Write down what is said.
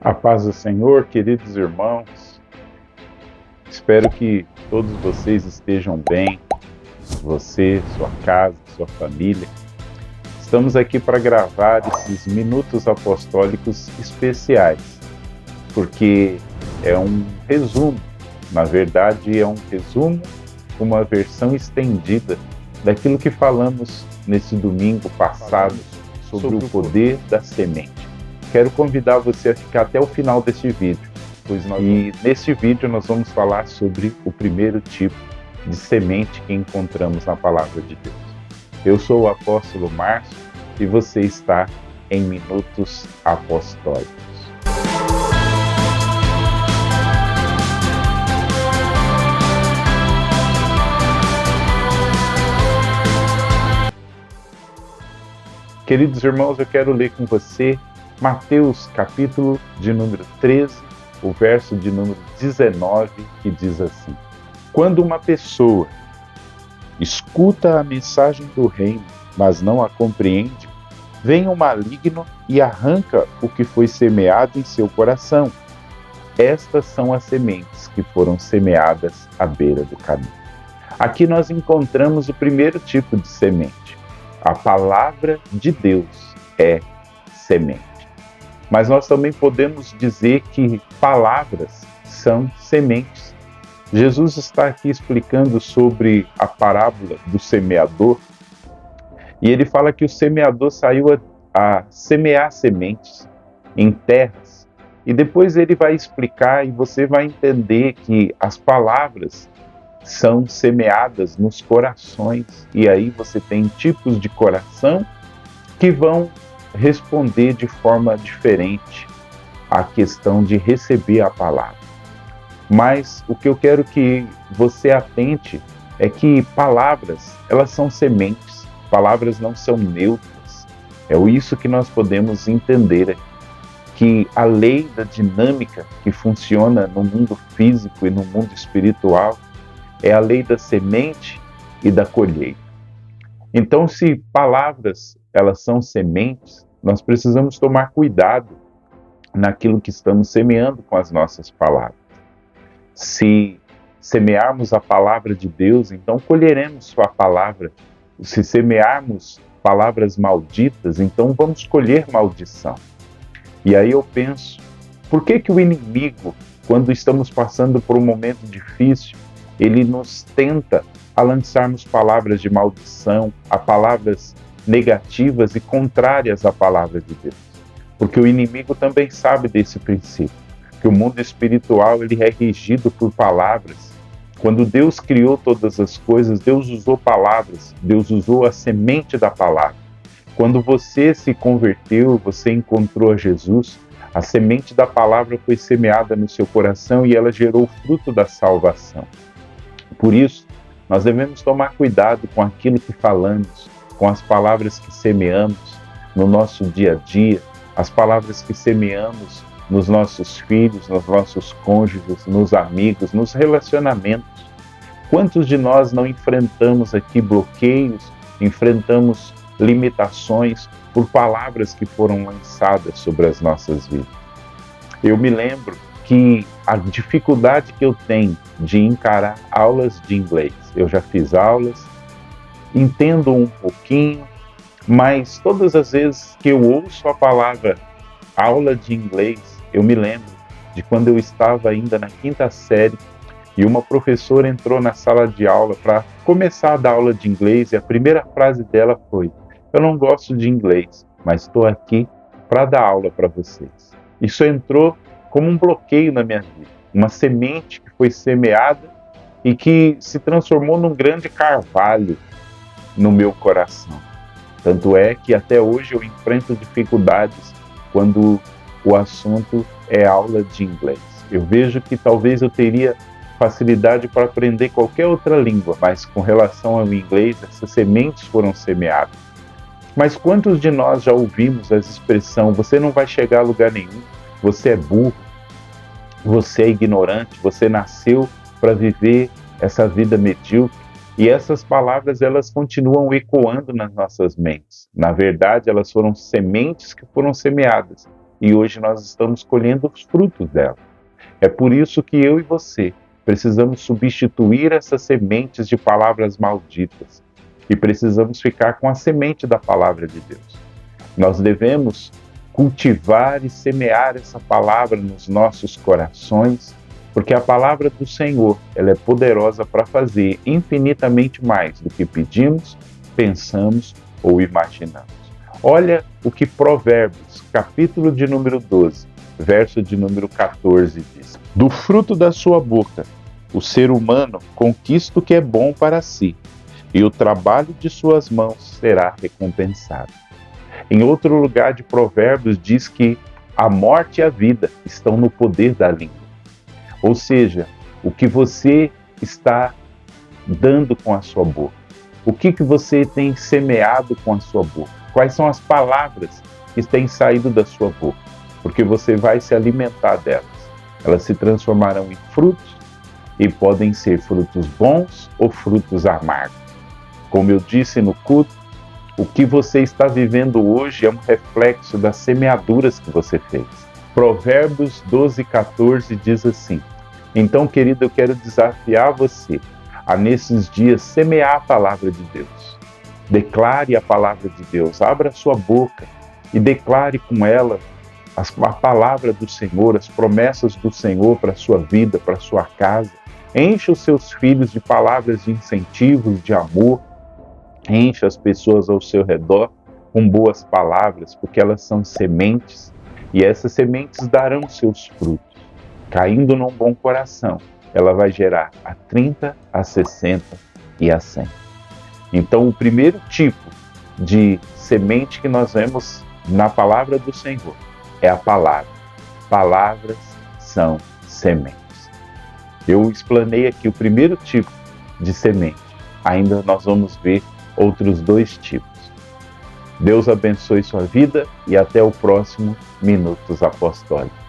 A paz do Senhor, queridos irmãos, espero que todos vocês estejam bem, você, sua casa, sua família. Estamos aqui para gravar esses minutos apostólicos especiais, porque é um resumo, na verdade é um resumo, uma versão estendida daquilo que falamos nesse domingo passado sobre o poder da semente. Quero convidar você a ficar até o final deste vídeo, neste vídeo nós vamos falar sobre o primeiro tipo de semente que encontramos na Palavra de Deus. Eu sou o apóstolo Márcio e você está em Minutos Apostólicos. Queridos irmãos, eu quero ler com você Mateus, capítulo de número 13, o verso de número 19, que diz assim: Quando uma pessoa escuta a mensagem do reino, mas não a compreende, vem o maligno e arranca o que foi semeado em seu coração. Estas são as sementes que foram semeadas à beira do caminho. Aqui nós encontramos o primeiro tipo de semente. A palavra de Deus é semente. Mas nós também podemos dizer que palavras são sementes. Jesus está aqui explicando sobre a parábola do semeador, e ele fala que o semeador saiu a semear sementes em terras, e depois ele vai explicar e você vai entender que as palavras são semeadas nos corações, e aí você tem tipos de coração que vão responder de forma diferente à questão de receber a palavra. Mas o que eu quero que você atente é que palavras, elas são sementes, palavras não são neutras. É isso que nós podemos entender aqui, que a lei da dinâmica que funciona no mundo físico e no mundo espiritual é a lei da semente e da colheita. Então, se palavras, elas são sementes, nós precisamos tomar cuidado naquilo que estamos semeando com as nossas palavras. Se semearmos a palavra de Deus, então colheremos sua palavra. Se semearmos palavras malditas, então vamos colher maldição. E aí eu penso, por que o inimigo, quando estamos passando por um momento difícil, ele nos tenta a lançarmos palavras de maldição, a palavras negativas e contrárias à palavra de Deus? Porque o inimigo também sabe desse princípio, que o mundo espiritual ele é regido por palavras. Quando Deus criou todas as coisas, Deus usou palavras, Deus usou a semente da palavra. Quando você se converteu, você encontrou a Jesus, a semente da palavra foi semeada no seu coração e ela gerou o fruto da salvação. Por isso, nós devemos tomar cuidado com aquilo que falamos, com as palavras que semeamos no nosso dia a dia, as palavras que semeamos nos nossos filhos, nos nossos cônjuges, nos amigos, nos relacionamentos. Quantos de nós não enfrentamos aqui bloqueios, enfrentamos limitações por palavras que foram lançadas sobre as nossas vidas? Eu me lembro que a dificuldade que eu tenho de encarar aulas de inglês, eu já fiz aulas, entendo um pouquinho, mas todas as vezes que eu ouço a palavra aula de inglês, eu me lembro de quando eu estava ainda na 5ª série e uma professora entrou na sala de aula para começar a dar aula de inglês e a primeira frase dela foi: eu não gosto de inglês, mas estou aqui para dar aula para vocês. Isso entrou como um bloqueio na minha vida, uma semente que foi semeada e que se transformou num grande carvalho no meu coração. Tanto é que até hoje eu enfrento dificuldades quando o assunto é aula de inglês. Eu vejo que talvez eu teria facilidade para aprender qualquer outra língua, mas com relação ao inglês, essas sementes foram semeadas. Mas quantos de nós já ouvimos essa expressão: você não vai chegar a lugar nenhum, você é burro, você é ignorante, você nasceu para viver essa vida medíocre? E essas palavras, elas continuam ecoando nas nossas mentes. Na verdade, elas foram sementes que foram semeadas e hoje nós estamos colhendo os frutos dela. É por isso que eu e você precisamos substituir essas sementes de palavras malditas e precisamos ficar com a semente da palavra de Deus. Nós devemos cultivar e semear essa palavra nos nossos corações, porque a palavra do Senhor, ela é poderosa para fazer infinitamente mais do que pedimos, pensamos ou imaginamos. Olha o que Provérbios, capítulo de número 12, verso de número 14 diz: do fruto da sua boca, o ser humano conquista o que é bom para si, e o trabalho de suas mãos será recompensado. Em outro lugar de Provérbios diz que a morte e a vida estão no poder da língua. Ou seja, o que você está dando com a sua boca. O que você tem semeado com a sua boca? Quais são as palavras que têm saído da sua boca? Porque você vai se alimentar delas. Elas se transformarão em frutos e podem ser frutos bons ou frutos amargos. Como eu disse no culto, o que você está vivendo hoje é um reflexo das semeaduras que você fez. Provérbios 12:14 diz assim: então, querido, eu quero desafiar você a, nesses dias, semear a palavra de Deus. Declare a palavra de Deus, abra sua boca e declare com ela a palavra do Senhor, as promessas do Senhor para a sua vida, para a sua casa. Encha os seus filhos de palavras de incentivo, de amor. Encha as pessoas ao seu redor com boas palavras, porque elas são sementes e essas sementes darão seus frutos. Caindo num bom coração, ela vai gerar a 30, a 60 e a 100. Então, o primeiro tipo de semente que nós vemos na palavra do Senhor é a palavra. Palavras são sementes. Eu explanei aqui o primeiro tipo de semente. Ainda nós vamos ver outros dois tipos. Deus abençoe sua vida e até o próximo Minutos Apostólicos.